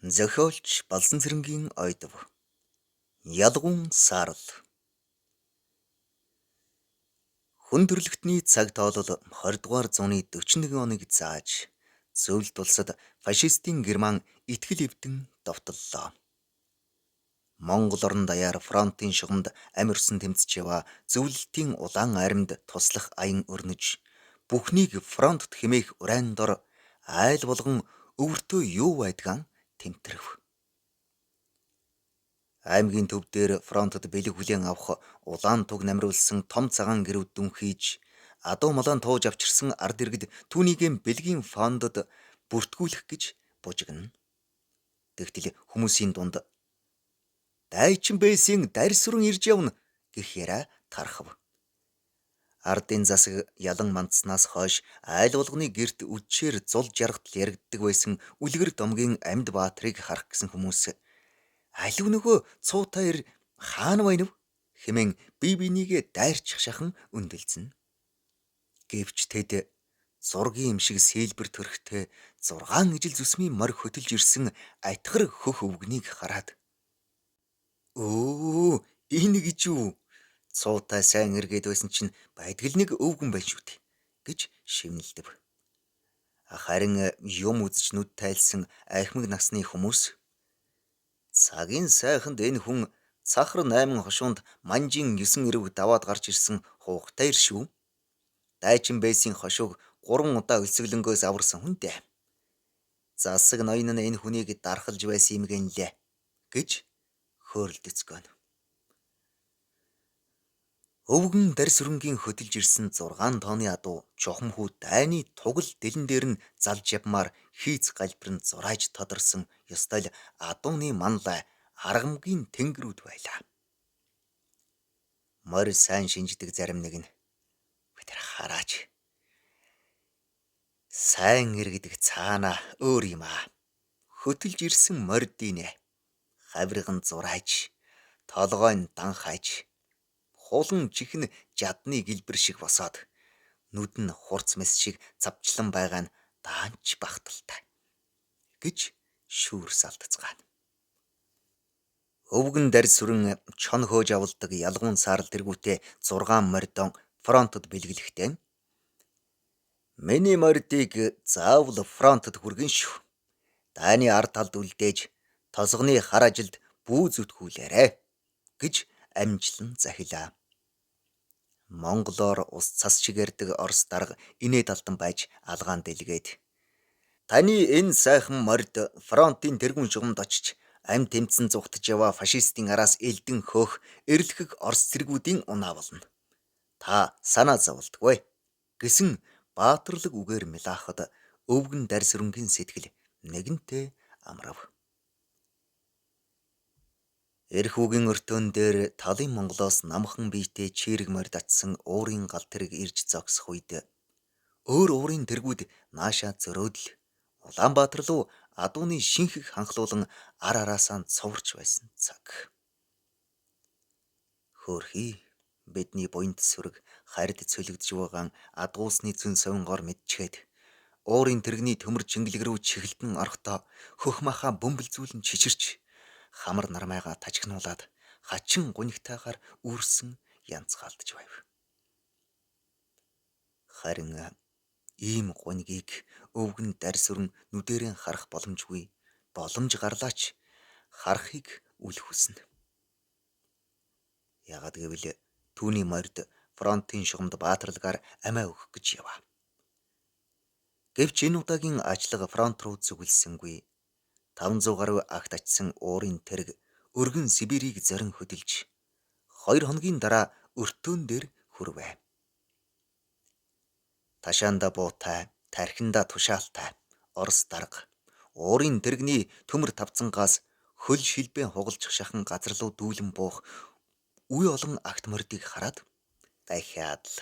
Зохиолч Балсан цэрэнгийн ойдов. Ялгуун саарл. Хүн төрөлхтний цаг тоолол 20 дугаар зууны 41 оныг зааж зөвлөлт улсад фашистын Герман итгэл эвдэн довтлоо. Монгол орон даяар фронтын шугамд амирсан тэмцэж яваа зөвлөлтийн улаан аримд туслах аян өрнөж бүхнийг фронтт хэмээх урайн дор айл болгон өвөртөө юу байдгаан тэмтэрв. Аймгийн төв дээр фронтод бэлэг хүлээн авах улаан туг намруулсан том цагаан гэрүүд дүнхийж адуу малаан тууж авчирсан ард иргэд түүнийгэм бэлгийн фондод бүртгүүлэх гэж бужигна. Тэгтэл хүмүүсийн дунд дайчин бэйсийн дарь сүрэн ирж явна гэх яриа тархав. Ардын засаг ялан мандснаас хойш айл болгоны герт үдшээр зул жаргатал яригддаг байсан үлгэр домгийн амьд баатрыг харах гэсэн хүмүүс алив нөгөө цуутаяр хаана байнв хэмээн бие бинийгээ дайрчих шахан өндөлцөн. Гэвч тэд зургийн юм шиг сээлбэр төрхтэй 6 ижил зүсмийн морь хөтөлж ирсэн атгар хөх өвгнийг хараад өө энэ гэж юу? Цуутай сайн эргээд байсан чинь байдгал нэг өвгөн байна шүү дээ гэж шивнэлдэв. Харин юм үзэж нүд тайлсан ахмаг насны хүмүүс цагийн сайханд энэ хүн цахар 8 хошуунд манжин 9 эрв даваад гарч ирсэн хуухтай ир шүү. Дайчин бэйсийн хошууг 3 удаа өлсгөлөнгөөс аварсан хүн дээ. Засаг ноён нь энэ хүнийг дархалж байсан юм гэнлээ гэж хөөрөлдөцгөөнө. Өвгөн дарь сүрэнгийн хөдөлж ирсэн 6 тооны адуу чухам хүү дайны тугал дэлэн дээр нь залж явмаар хийц галбирн зурааж тодорсон ёстой л адууны манлай аргамгийн тэнгэрүүд байлаа. Морь сайн шинждэг зарим нэг нь бид хараач. Сайн иргэдэг цаана өөр юм аа. Хөтөлж ирсэн морьдийнэ. Хавирган зурааж, толгойн данхааж, хулан чихэн жадны гэлбэр шиг босоод нүд нь хурц мэс шиг завчлан байгаа нь даанч бахталтай гэж шүүр салдцгаана. Өвгөн дарь сүрэн чон хөөж авалдаг ялгуун саарл тэргүүтээ 6 мордон фронтод бэлгэлэхтэй. Миний мордыг заавал фронтод хүргэн шүү. Дайны ард талд үлдээж толгоны хар ажилд бүү зүтгүүлээрэ гэж амжилан захилаа. Монголоор ус цас шиг ярддаг Орос дарга инээд алдан байж алгаан дэлгээд таны энэ сайхан морд фронтын тэргүүн шугамд очиж ам тэмцэн зүгтж яваа фашистын араас элдэн хөөх эрлэхэг Орос цэргүүдийн унаа болно. Та санаа зовлтгүй гэсэн баатарлаг үгээр мэлаахад өвгөн дарь сүрэнгийн сэтгэл нэгэнтээ амрав. Эрхүүгийн өртөөн дээр талын Монголоос намхан биетэй чирэг морд атсан уурын гал тэрэг ирж зогсох үед өөр уурын тэргүүд наашаа зөрөөд л Улаанбаатар руу адууны шинхэг ханхлуулан ар араасаа цоврч байсан цаг. Хөөрхий бидний буйнд сүрэг хард цөлөгдөж байгаа адуусны зүүн совингоор мэдчихэд уурын тэрэгний төмөр чингэлэг рүү чихэлтэн орохдоо хөх маха бөмбөлзүүлэн чичирч хамар нармайга тажигнуулаад хачин гунигтайгаар үрсэн янцгаалдж байв. Харин ийм гунигийг өвгөн дарь сүрэн нүдэрэн харах боломжгүй боломж гарлаач харахыг үл хүснэ. Яагад гэвэл түүний морд фронтын шугамд баатарлагаар амиа өгөх гэж яваа. Гэвч энэ удаагийн ачлага фронт руу зүгэлсэнгүй 500 гаруй агт очсон уурын тэрэг өргөн Сибирийг зорин хөдөлж 2 хоногийн дараа өртөөн дээр хүрвэ. Ташаанда буутай, тархинда тушаалтай Орос дарга уурын тэрэгний төмөр тавцангаас хөл шилбэн хугалчих шахан газар руу дүүлэн буух үе олон агт мордыг хараад дахиад л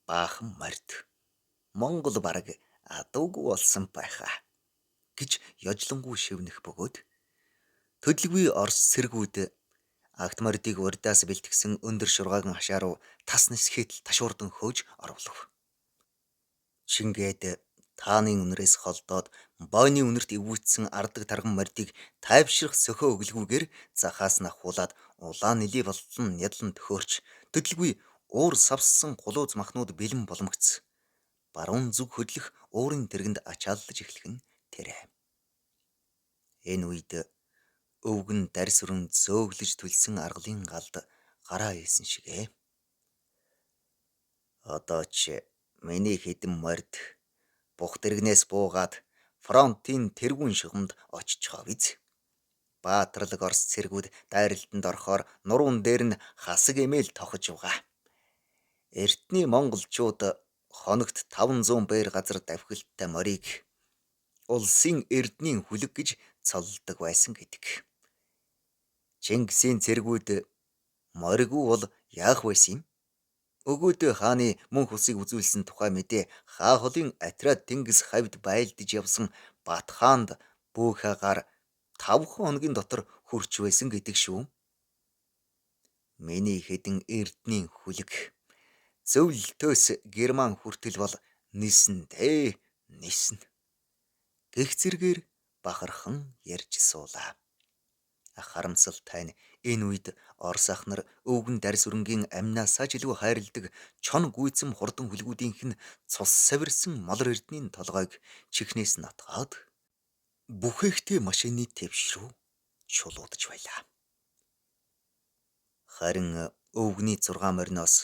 баахан морд Монгол бараг адуугүй болсон байхаа гэж ёжлонгуй шивнэх бөгөөд төдөлгүй Орос цэргүүд агт мордыг урдаас бэлтгэсэн өндөр шургаагийн хашаа руу тас нисгээд ташуурдан хөөж оруулав. Чингээд тааны үнрээс холдоод Бойны үнэрт эвгүйцсэн ардаг тарган мордыг тайвшрах сөхөө өглгүүгээр захаас нь ахуулаад улаан нэлий болтон нядлан төхөөрч төдөлгүй уур савссан гулууз махнууд бэлэн боломгц. Баруун зүг хөдлөх уурын тэргэнд ачааллаж эхлэх нь тэрэ. Энэ үед өвгөн дарс өрн зөөлөж төлсөн аргалын галд гараа ийсэн шигэ. Одоо ч миний хідэн морд бух дэргнээс буугаад фронтын тэргүүн шугамд очичхоо биз. Баатарлаг Орос цэргүүд дайралтанд орохоор нуруунд дээр нь хасаг эмээл тохож угаа. Эртний монголчууд хоногт 500 бээр газар давхилттай морийг улсын эрдний хүлэг гэж цоллдог байсан гэдэг. Чингисийн цэргүүд мориггүй бол яах байсан юм? Өгөөдөө хааны мөнх усыг үзүүлсэн тухай мэдээ хаа холын отряд Тэнгис хавьд байлдаж явсан Бат хаанд бүүхагаар 5 хоногийн дотор хүрч байсан гэдэг шүү. Миний хэдэн эрдний хүлэг зөвлөлтөөс Герман хүртэл бол нисэн нисэн. Гэх зэргээр бахархан ярьж суулаа. Харамсалтай нь энэ үед Орос ах нар өвгөн дарс өрнгийн амнаасаа ч илүү хайрладаг чон гүйцэм хурдан хүлгүүдийнх нь цус савирсан молор эрдний толгойг чихнээс натгаад бүхээгтэй машины твш рүү чулуудж байлаа. Харин өвгний 6 мориноос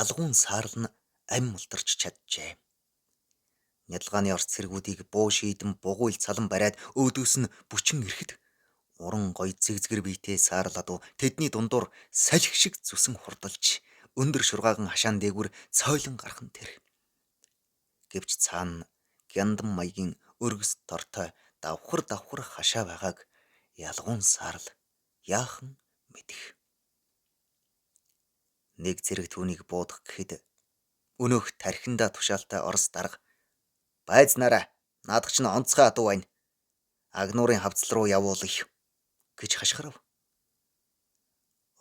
ялгуун саарл нь ам мултарч чаджээ. Нядалгааны Орос цэргүүдийг буу шийдэн бугуйл цалан бариад өөдөөс нь бүчин ирэхэд уран гой зэгзгэр биетэй саарладуу тэдний дундуур салхи шиг зүсэн хурдалж өндөр шургааган хашаан дээгүр цойлон гарах нь тэр. Гэвч цаана гяндан маягийн өргөс тортой давхар хашаа байгааг ялгуун саарл яахан мэдэх. Нэг зэрэг түүнийг буудах гэхэд өнөөх тархиндаа тушаалтай Орос дарга байзнараа наадах чинь онцгой адуу байна. Агнуурын хавцал руу явуулъя гэж хашгирав.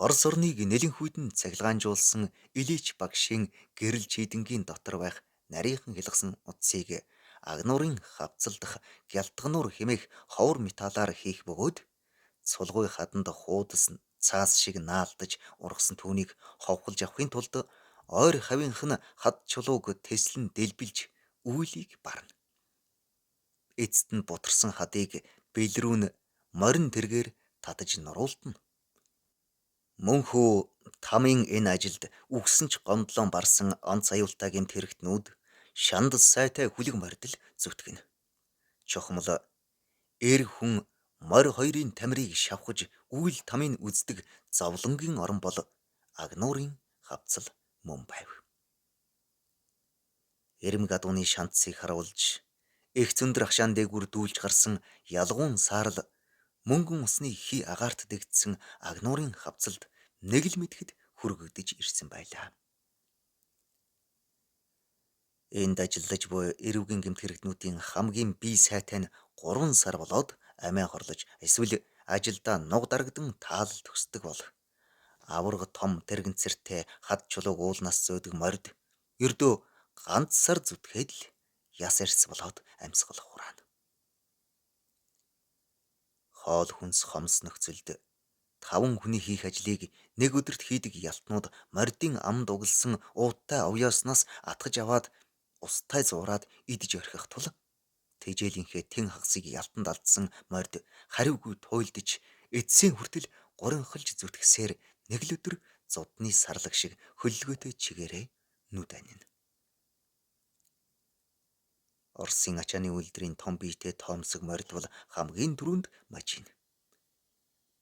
Орос орныг нэлэнх үйдэн цахилгаанжуулсан Илич Багшийн гэрэл чийдэнгийн дотор байх нарийнхан хилгасан утсыг агнуурын хавцал дах гялтгануур хэмээх ховор металлаар хийх бөгөөд цулгуй хаданд хуудас цаас шиг наалдаж ургасан түүнийг ховхолж авахын тулд ойр хавийнх нь хад чулууг теслэн дэлбэлж үйлийг барна. Эцэст нь бутарсан хадыг бэлрүүн морин тэргээр татаж нуруулдана. Мөнхөө тамийн энэ ажилд үгсэн ч гомдлон барсан онц аюултай гэмт хэрэгтнүүд шандас сайтай хүлэг мордол зүтгэнэ. Чухмал эр хүн морь хоёрын тамирыг шавхаж үйл тамийн үздэг зовлонгийн орон бол агнуурын хавцал мөн байв. Эрмэг адууны шанцыг харуулж их зөндөр хашаан дээгүр дүүлж гарсан ялгуун саарл мөнгөн усны хий агаарт дэгдсэн агнуурын хавцалд нэг л мэдэхэд хүргэгдэж ирсэн байлаа. Энд ажиллаж буй эрүүгийн гэмт хэрэгтнүүдийн хамгийн бие сайтай нь 3 сар болоод амиа хорлож эсвэл ажилдаа нуг дарагдан таалал төгсдөг бол аварга том тэрэгцэртэй хад чулууг уулнаас зөөдөг морд ердөө ганц сар зүтгээд л яс арьс болоод амьсгалах хураана. Хоол хүнс хомс нөхцөлд 5 хүний хийх ажлыг нэг өдөрт хийдэг ялтнууд мордын амд угалсан ууттай овёоснаас атгаж аваад устай зуураад идэж орхих тул тэжээлийнхээ тэн хагасыг ялтанд алдсан морд хариугүй туйлдж эцсийн хүртэл гуринхалж зүтгэсээр нэг л өдөр зудны сарлаг шиг хөллөгөөтэй чигээрээ нүд анина. Оросын ачааны үйлдвэрийн том биетэй тоомсог морд бол хамгийн түрүүнд мажин.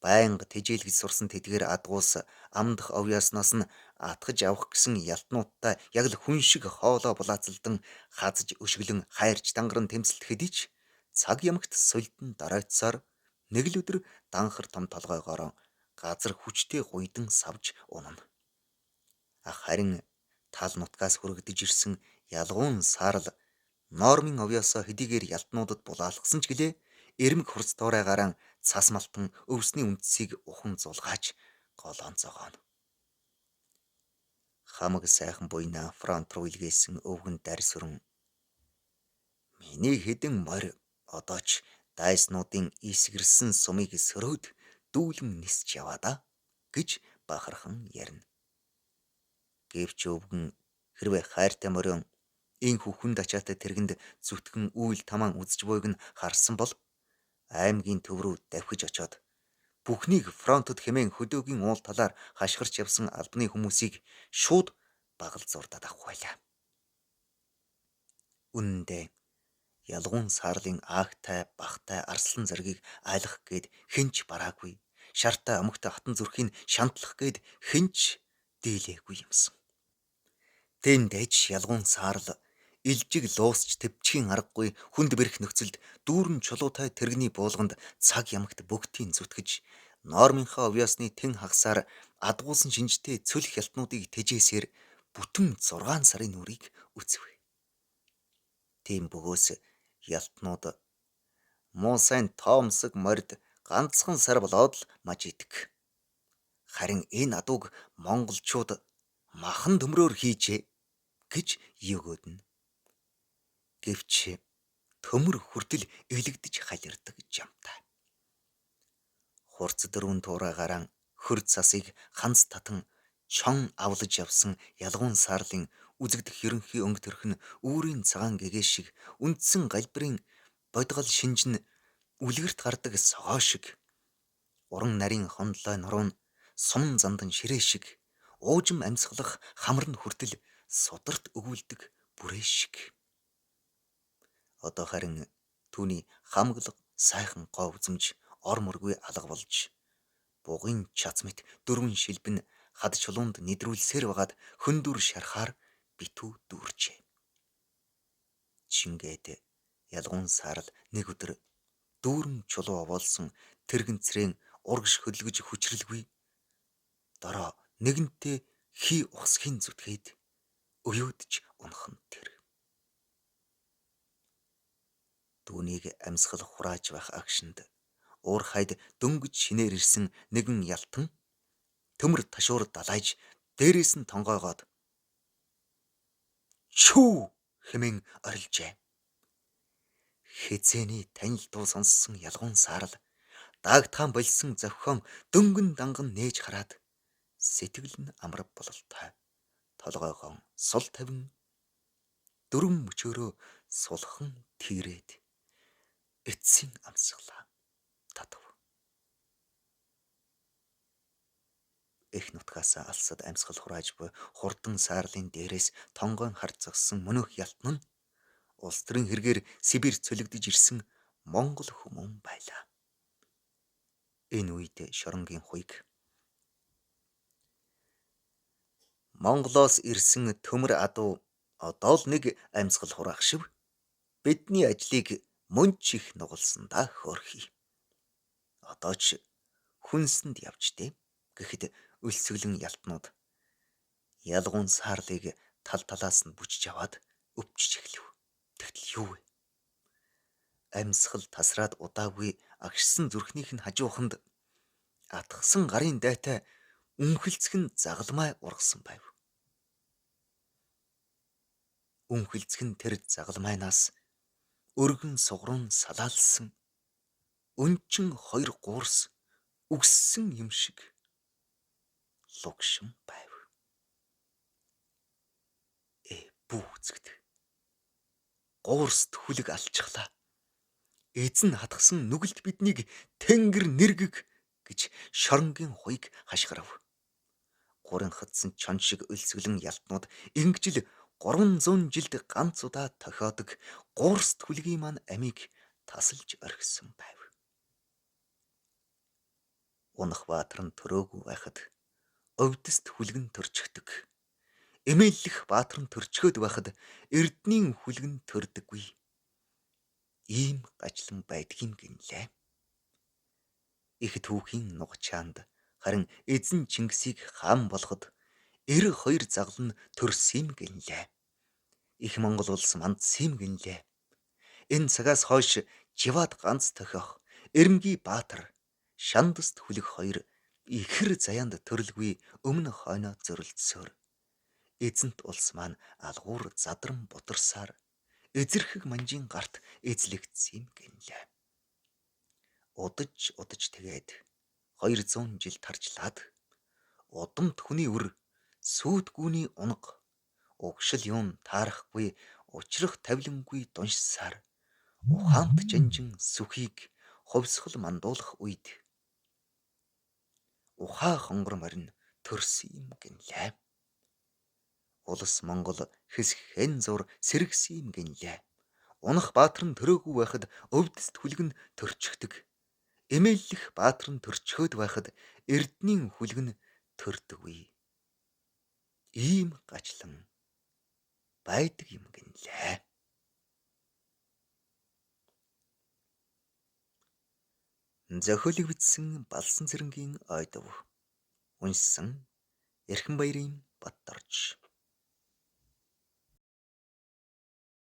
Байнга тэжээлгэж сурсан тэдгээр адгуус амдах овьяаснаас нь атгаж авах гэсэн ялтнуудтай яг л хүн шиг хоолоо булаацалдан хазж өшгөлөн хайрч дангарын тэмцэлдэхэд ич цаг ямагт сулдан дараацсаар нэг л өдөр данхар том толгойгоор газар хүчтэй гуйдан савж унана. Харин тал нутгаас хүрэгдэж ирсэн ялгуун саарл нормын овьяасаа хэдийгээр ялтнуудад булаалгасан ч гэлээ эрмэг хурц дуурайгаараа цас малтан өвсний үндсийг ухан зулгааж гол онцоогооно. Хамаг сайхан буйна фронт руу илгээсэн өвгөн дарс өрн миний хэдэн морь Одоо ч дайснуудын исгэрсэн сумыг сөрөөд дүүлэн нисч яваа да гэж бахархан ярина. Гэвч өвгөн хэрвээ хайртай морион энхүү хүнд ачаатай тэргэнд зүтгэн үйл тамаан үзэж буйг нь харсан бол аймгийн төв рүү давхиж очоод бүхнийг фронтод хэмээн хөдөөгийн уул талаар хашгирч явсан албаны хүмүүсийг шууд багал зурдаад авах байлаа. Үнэн дээр ялгуун саарлын аагтай бахтай арслан зэргийг айлах гээд хинч бараагүй, шартай омогтой хатан зүрхийг шантлах гээд хинч дийлээгүй юмсан. Тэндэж ялгуун саарл илжиг луусч төвчхийн аргагүй хүнд бэрх нөхцөлд дүүрэн чулуутай тэрэгний буулганд цаг ямагт бүгтийн зүтгэж нормынхаа овёсны тэн хагасаар адгуулсан шинжтэй цөл хялтнуудыг тэжээсээр бүтэн 6 сарын нүрийг үзв. Тийм бөгөөс хялтнууд муу сайн тоомсог морд ганцхан сар болоод л маж идэх. Харин энэ адууг монголчууд махан төмрөөр хийжээ гэж өгөөднө. Гэвч төмөр хүртэл элэгдэж халирдаг жамтай. Хурц дөрвөн туурайгаараа хөр цасыг ханц татан чон авлаж явсан ялгуун саарлын үзэгдэх ерөнхий өнгө төрх нь үүрийн цагаан гэгээ шиг үндсэн галбирын бодгол шинжин үлгэрт гардаг согоо шиг уран нарийн хонлой нуруу нь сум зандан ширээ шиг уужим амьсгалах хамар нь хүртэл сударт өгүүлдэг бүрээ шиг. Одоо харин түүний хамглаг сайхан гоо үзмж ор мөргүй алга болж бугын чац мэт дөрвөн шилбэн хад чулуунд нэдрүүлсээр байгаад хөндөр шархаар битүү дүүрчээ. Чингээд ялгуун саарл нэг өдөр дүүрэн чулуу овоолсон тэрэгэнцрийн урагш хөдөлгөж хүчрэлгүй дороо нэгэнтээ хий ухсхийн зүтгээд өөөдж унах нь тэр. Түүнийг амьсгал хурааж байх агшинд уур хайд дөнгөж шинээр ирсэн нэгэн ялтан төмөр ташуур далайж дээрээс нь тонгоогоод чүү хэмээн орилжээ. Хизээний танил дуу сонссон ялгуун саарл даагтаан болсон зохион дөнгөн данган нээж хараад сэтгэл нь амар бололтой толгойгоо сул тавин дөрвөн мөчөөрөө сулхан тийрээд эцсийн амсгалаа татав. Их нутгаас алсад амьсгал хурааж буй хурдан саарлын дээрээс тонгойн хард зогссон мөнөх ялтан нь улс төрийн хэрэгээр Сибирь цөлөгдөж ирсэн монгол хүмүүн байлаа. Энэ үед шоронгийн хуйг Монголоос ирсэн төмөр адуу одоо л нэг амьсгал хураах шив. Бидний ажлыг мөн ч их нугалсан да хөөрхий. Одоо ч хүнсэнд явжтэй гэхэд өлсгөлэн ялтнууд ялгуун саарлыг тал талаас нь бүжиж аваад өвчж эхлэв. Тэгтэл юу вэ? Амьсгал тасраад удаагүй агшсан зүрхнийх нь хажууханд атгсан гарын дайтай үнхэлцгэн загалмай ургасан байв. Үнхэлцгэн тэр загалмайнаас өргөн сугрун салаалсан өнчин 2 гуурс үгссэн юм шиг лугшин байв. Бүүцэгд гуурст хүлэг алчглаа. Эзэн хатгсан нүгэлт биднийг тэнгэр нэргэг гэж шоронгийн хуйг хашгирав. Гурын хатсан чон шиг өлсгөлэн ялтнууд ингэжл 300 жилд ганц удаа тохиодог гуурст хүлгийн маань амийг тасалж орхисон байв. Унах баатар нь төрөөгүй байхад өвдөст хүлгэн төрчихдөг. Эмээллэх баатар нь төрчгөөд байхад эрднийн хүлгэн төрдөггүй. Ийм гачлан байдгийн гинлээ. Их түүхийн нугачаанд харин эзэн Чингисийг хаан болгоход 92 загал нь төрсөм гинлээ. Их Монгол улс мандсэм гинлээ. Энэ цагаас хойш живаад ганц тохиох Эрмгий баатар шандст хүлэг 2 ихэр заяанд төрөлгүй өмнө хойноо зөрөлдсөөр эзэнт улс маань алгуур задран бутарсаар эзэрхэг манжийн гарт эзлэгдсэн юм гинлээ. Удаж удаж тэгээд 200 жил таржлаад удамт хүний үр сүйдгүүний унга угшил юм таарахгүй учрах тавилангүй дуншсаар ухаант жанжин сүхийг хувьсгал мандуулах үед ухаа хонгор марин төрсөн юм гинлээ. Улс Монгол хэсхэн зур сэргсэн юм гинлээ. Унах баатар нь төрөөгүй байхад өвдөст хүлгэн төрчихдөг. Эмээллэх баатар нь төрчхөөд байхад эрднийн хүлгэн төрдөггүй. Ийм гачлан байдаг юм гинлээ. Зохиолыг бичсэн Балсан цэрэнгийн Ойдов. Уншсан Эрхэнбаярын Баттарч.